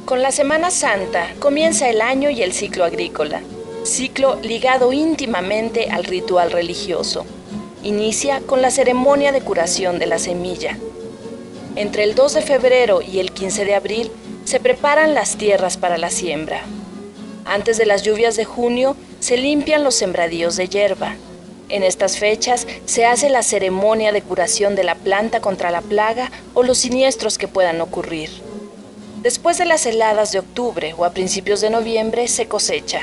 Con la Semana Santa comienza el año y el ciclo agrícola, ciclo ligado íntimamente al ritual religioso. Inicia con la ceremonia de curación de la semilla. Entre el 2 de febrero y el 15 de abril se preparan las tierras para la siembra. Antes de las lluvias de junio se limpian los sembradíos de hierba. En estas fechas se hace la ceremonia de curación de la planta contra la plaga o los siniestros que puedan ocurrir. Después de las heladas de octubre o a principios de noviembre se cosecha.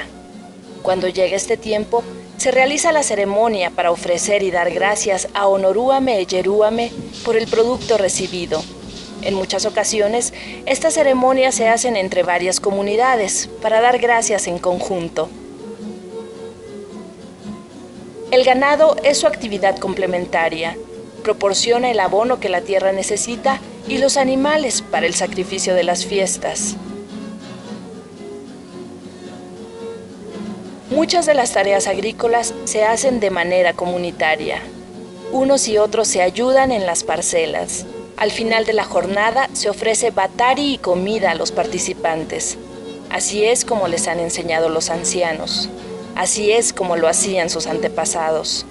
Cuando llega este tiempo, se realiza la ceremonia para ofrecer y dar gracias a Onorúame e Yerúame por el producto recibido. En muchas ocasiones, estas ceremonias se hacen entre varias comunidades para dar gracias en conjunto. El ganado es su actividad complementaria. Proporciona el abono que la tierra necesita y los animales para el sacrificio de las fiestas. Muchas de las tareas agrícolas se hacen de manera comunitaria. Unos y otros se ayudan en las parcelas. Al final de la jornada se ofrece batari y comida a los participantes. Así es como les han enseñado los ancianos. Así es como lo hacían sus antepasados.